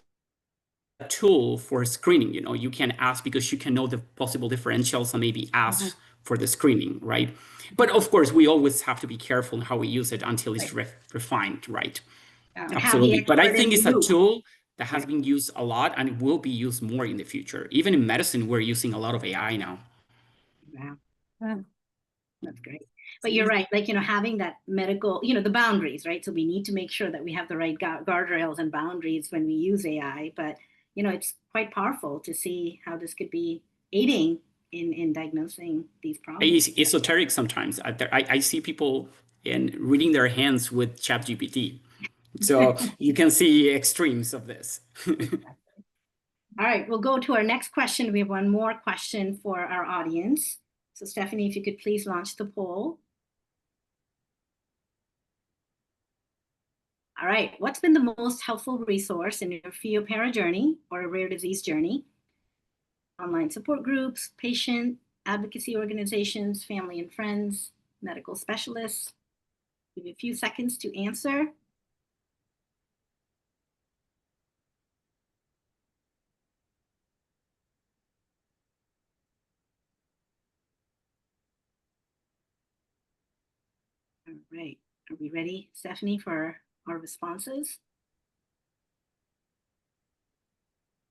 tool for screening. You can ask because you can know the possible differentials and maybe ask for the screening, right? But of course, we always have to be careful in how we use it until it's refined, right? And have the Absolutely. But I expert in think the it's a loop. tool that has been used a lot and will be used more in the future. Even in medicine, we're using a lot of AI now. Wow. That's great. But you're right, like, having that medical, the boundaries, right? So we need to make sure that we have the right guardrails and boundaries when we use AI. But, it's quite powerful to see how this could be aiding in diagnosing these problems. It's esoteric sometimes. I see people reading their hands with ChatGPT. So you can see extremes of this. All right, we'll go to our next question. We have one more question for our audience. So Stephanie, if you could please launch the poll. All right, what's been the most helpful resource in your PhEOPara journey or a rare disease journey? Online support groups, patient advocacy organizations, family and friends, medical specialists. Give you a few seconds to answer. All right, are we ready, Stephanie, for our responses?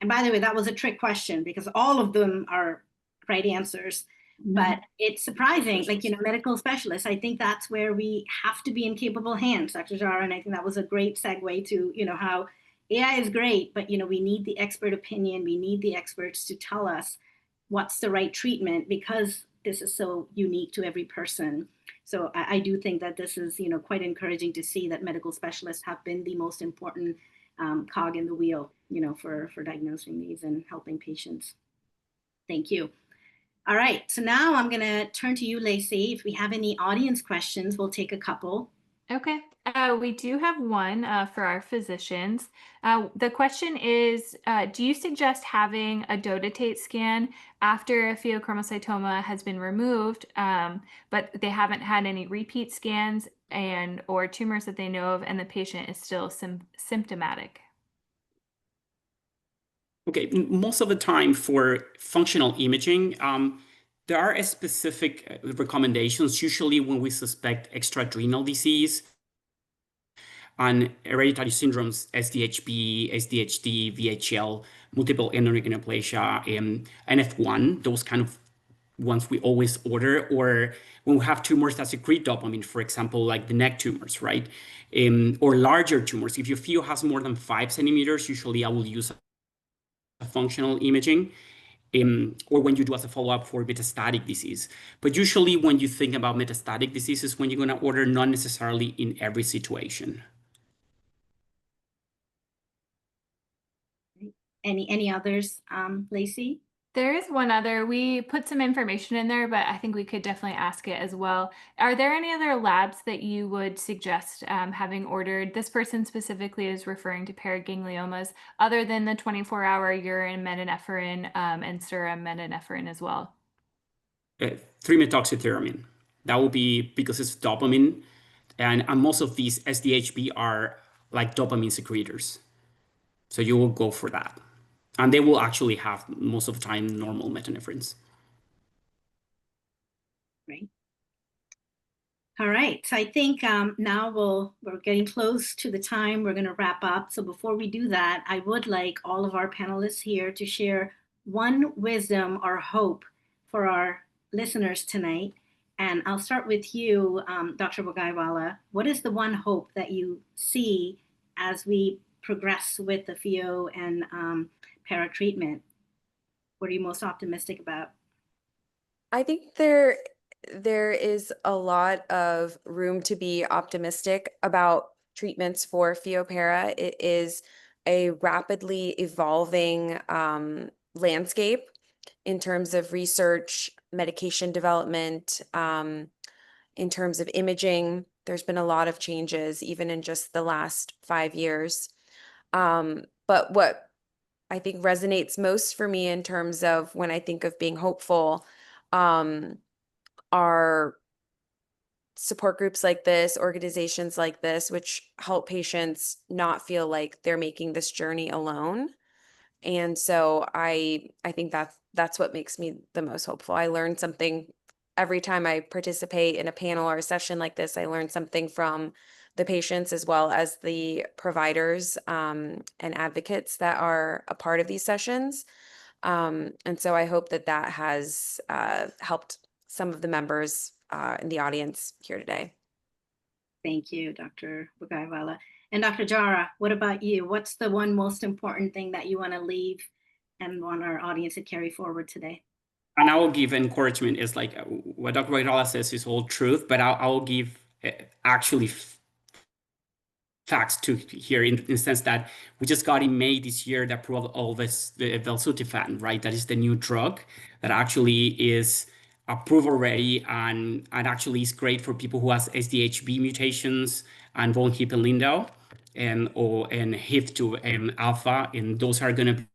And by the way, that was a trick question because all of them are right answers. But it's surprising, like, medical specialists, I think that's where we have to be in capable hands, Dr. Jara. And I think that was a great segue to, how AI is great, but, we need the expert opinion. We need the experts to tell us what's the right treatment because this is so unique to every person. So I do think that this is, quite encouraging to see that medical specialists have been the most important cog in the wheel, for diagnosing these and helping patients. Thank you. All right, so now I'm going to turn to you, Lacey. If we have any audience questions, we'll take a couple. Okay, we do have one for our physicians. The question is, do you suggest having a dotatate scan after a pheochromocytoma has been removed, but they haven't had any repeat scans or tumors that they know of, and the patient is still symptomatic? Okay, most of the time for functional imaging, there are specific recommendations, usually when we suspect extraadrenal disease and hereditary syndromes, SDHB, SDHD, VHL, multiple endocrine neoplasia, NF1, those kind of ones we always order, or when we have tumors that secrete dopamine, for example, like the neck tumors, right? Or larger tumors. If your PhEO has more than 5 centimeters, usually I will use a functional imaging. Or when you do as a follow-up for metastatic disease. But usually when you think about metastatic diseases, when you're going to order, not necessarily in every situation. Any others, Lacey? There is one other. We put some information in there, but I think we could definitely ask it as well. Are there any other labs that you would suggest having ordered? This person specifically is referring to paragangliomas, other than the 24-hour urine metanephrine and serum metanephrine as well. 3-methoxythyramine. That will be because it's dopamine, and most of these SDHB are like dopamine secretors. So you will go for that. And they will actually have, most of the time, normal metanephrines. Right. All right, so I think now we're getting close to the time we're going to wrap up. So before we do that, I would like all of our panelists here to share one wisdom or hope for our listeners tonight. And I'll start with you, Dr. Vaghaiwalla. What is the one hope that you see as we progress with the PhEO and para treatment? What are you most optimistic about? I think there is a lot of room to be optimistic about treatments for PhEOPara. It is a rapidly evolving landscape in terms of research, medication development, in terms of imaging. There's been a lot of changes, even in just the last 5 years. But what I think resonates most for me in terms of when I think of being hopeful, are support groups like this, organizations like this, which help patients not feel like they're making this journey alone. And so I think that's what makes me the most hopeful. I learn something every time I participate in a panel or a session like this. I learn something from the patients as well as the providers and advocates that are a part of these sessions. And so I hope that that has helped some of the members in the audience here today. Thank you, Dr. Vaghaiwalla. And Dr. Jara, what about you? What's the one most important thing that you want to leave and want our audience to carry forward today? And I will give encouragement is like what Dr. Vaghaiwalla says is all truth, but I will give actually facts to here in the sense that we just got in May this year the approval of this the belzutifan, right? That is the new drug that actually is approved already and actually is great for people who has SDHB mutations and von Hippel-Lindau and HIF2 and alpha, and those are going to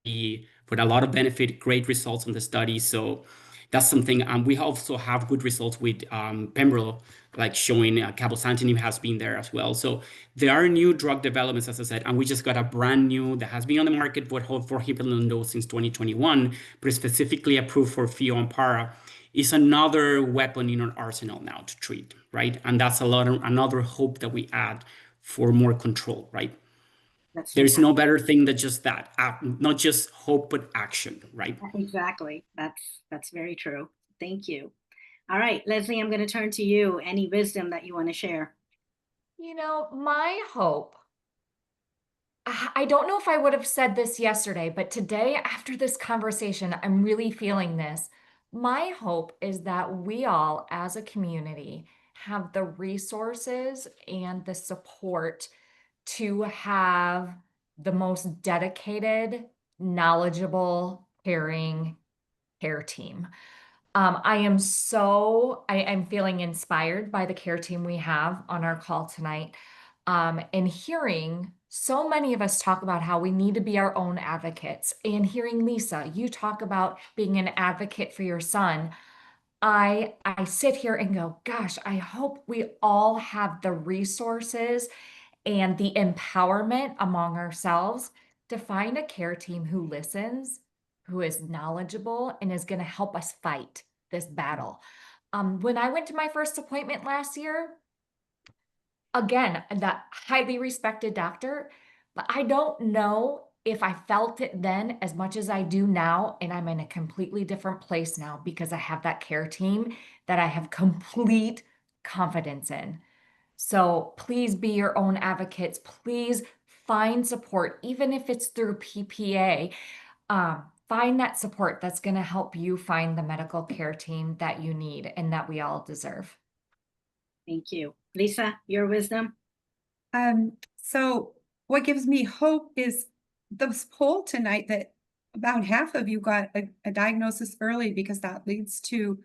be with a lot of benefit, great results on the study. So that's something. We also have good results with Pembro, like showing cabozantinib has been there as well. So there are new drug developments, as I said, and we just got a brand new that has been on the market for Hippel-Lindau since 2021, but specifically approved for FIO and PARA. Is another weapon in our arsenal now to treat, right? And that's another hope that we add for more control, right? There's no better thing than just that, not just hope, but action, right? Exactly. That's very true. Thank you. All right, Leslie, I'm going to turn to you. Any wisdom that you want to share? You know, my hope, I don't know if I would have said this yesterday, but today, after this conversation, I'm really feeling this. My hope is that we all, as a community, have the resources and the support to have the most dedicated, knowledgeable, caring care team. I am feeling inspired by the care team we have on our call tonight. And hearing so many of us talk about how we need to be our own advocates, and hearing Lisa, you talk about being an advocate for your son. I sit here and go, gosh, I hope we all have the resources and the empowerment among ourselves to find a care team who listens, who is knowledgeable, and is going to help us fight this battle. When I went to my first appointment last year, again, that highly respected doctor, but I don't know if I felt it then as much as I do now. And I'm in a completely different place now because I have that care team that I have complete confidence in. So please be your own advocates. Please find support, even if it's through PPA. Find that support that's going to help you find the medical care team that you need and that we all deserve. Thank you. Lisa, your wisdom? So what gives me hope is this poll tonight that about half of you got a diagnosis early, because that leads to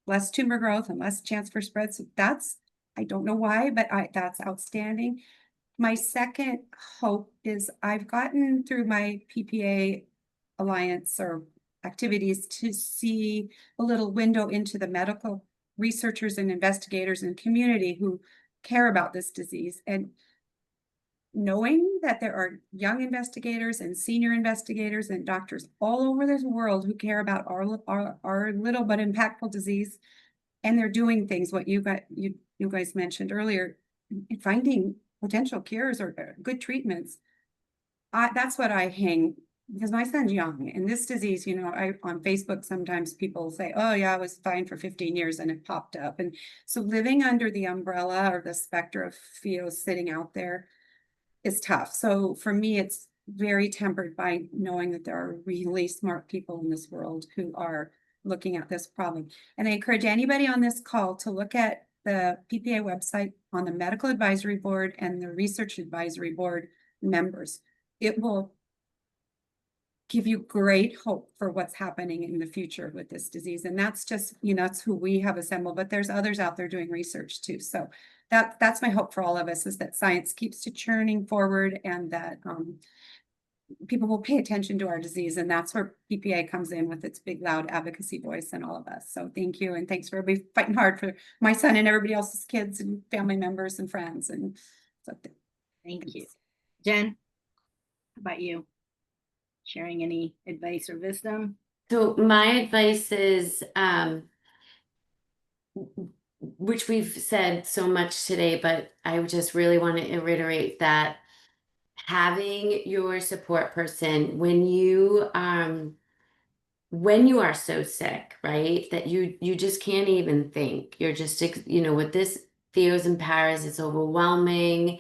less tumor growth and less chance for spread. So that's, I don't know why, but that's outstanding. My second hope is I've gotten through my PPA Alliance or activities to see a little window into the medical researchers and investigators and community who care about this disease. And knowing that there are young investigators and senior investigators and doctors all over this world who care about our little but impactful disease, and they're doing things, what you guys mentioned earlier, finding potential cures or good treatments. That's what I hang, because my son's young, and this disease, on Facebook, sometimes people say, oh yeah, I was fine for 15 years and it popped up. And so living under the umbrella or the specter of FIO sitting out there is tough. So for me, it's very tempered by knowing that there are really smart people in this world who are looking at this problem. And I encourage anybody on this call to look at the PPA website on the Medical Advisory Board and the Research Advisory Board members. It will give you great hope for what's happening in the future with this disease. And that's just, that's who we have assembled, but there's others out there doing research too. So that's my hope for all of us, is that science keeps churning forward, and that people will pay attention to our disease. And that's where PPA comes in with its big, loud advocacy voice and all of us. So thank you. And thanks for everybody fighting hard for my son and everybody else's kids and family members and friends. And so thank you. Jen, how about you? sharing any advice or wisdom? So my advice is, which we've said so much today, but I just really want to reiterate that having your support person when you are so sick, right, that you just can't even think. You're just, with this Theos and Paras, it's overwhelming.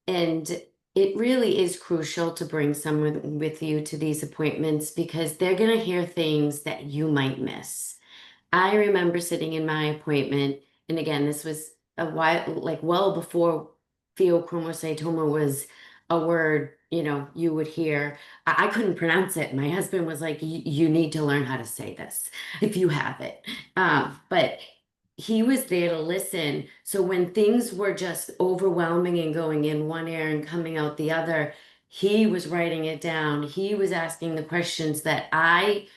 And it really is crucial to bring someone with you to these appointments because they're going to hear things that you might miss. I remember sitting in my appointment, and again, this was a while, like well before pheochromocytoma was a word, you would hear. I couldn't pronounce it. My husband was like, You need to learn how to say this if you have it." But he was there to listen. So when things were just overwhelming and going in one ear and coming out the other, he was writing it down. He was asking the questions that I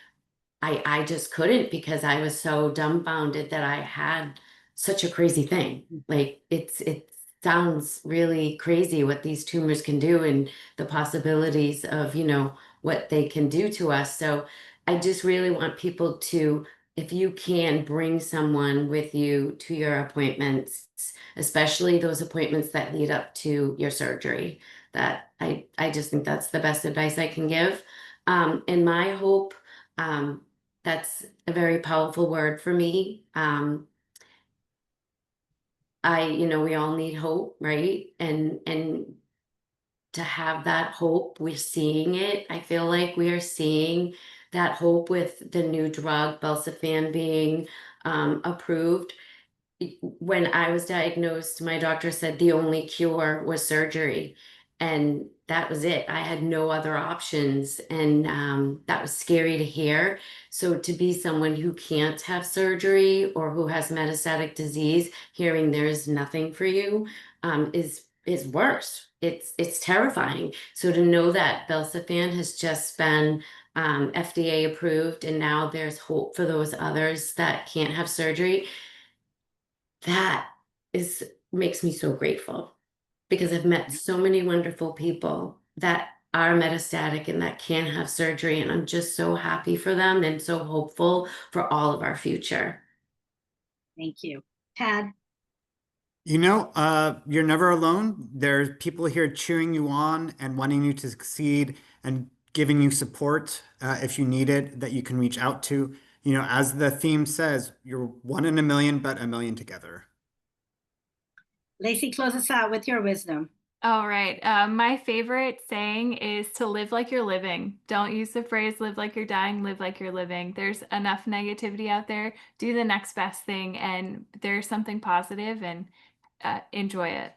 just couldn't because I was so dumbfounded that I had such a crazy thing. Like it sounds really crazy what these tumors can do and the possibilities of, what they can do to us. So I just really want people to, if you can, bring someone with you to your appointments, especially those appointments that lead up to your surgery. That I just think that's the best advice I can give. And my hope, um, that's a very powerful word for me. We all need hope, right? And to have that hope, we're seeing it. I feel like we are seeing that hope with the new drug, Belcifan, being approved. When I was diagnosed, my doctor said the only cure was surgery. And that was it. I had no other options. And that was scary to hear. So to be someone who can't have surgery or who has metastatic disease, hearing there's nothing for you is worse. It's terrifying. So to know that Belcifan has just been FDA approved and now there's hope for those others that can't have surgery, that is makes me so grateful because I've met so many wonderful people that are metastatic and that can have surgery, and I'm just so happy for them and so hopeful for all of our future. Thank you. Tad? You're never alone. There's people here cheering you on and wanting you to succeed and giving you support if you need it that you can reach out to. As the theme says, you're one in a million, but a million together. Lacey, close us out with your wisdom. All right. My favorite saying is to live like you're living. Don't use the phrase live like you're dying, live like you're living. There's enough negativity out there. Do the next best thing, and there's something positive, and enjoy it.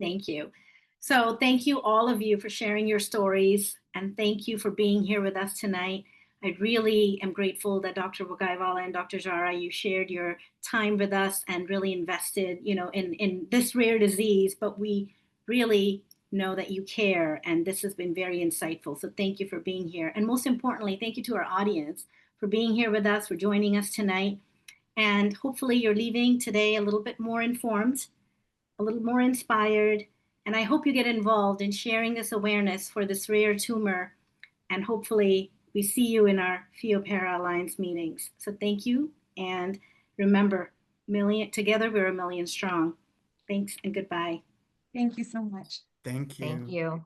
Thank you. So thank you all of you for sharing your stories, and thank you for being here with us tonight. I really am grateful that Dr. Vaghaiwalla and Dr. Jara, you shared your time with us and really invested, in this rare disease, but we really know that you care, and this has been very insightful. So thank you for being here. And most importantly, thank you to our audience for being here with us, for joining us tonight. And hopefully you're leaving today a little bit more informed, a little more inspired, and I hope you get involved in sharing this awareness for this rare tumor. And hopefully we see you in our PheoPara Alliance meetings. So thank you. And remember, together we're a million strong. Thanks and goodbye. Thank you so much. Thank you. Thank you.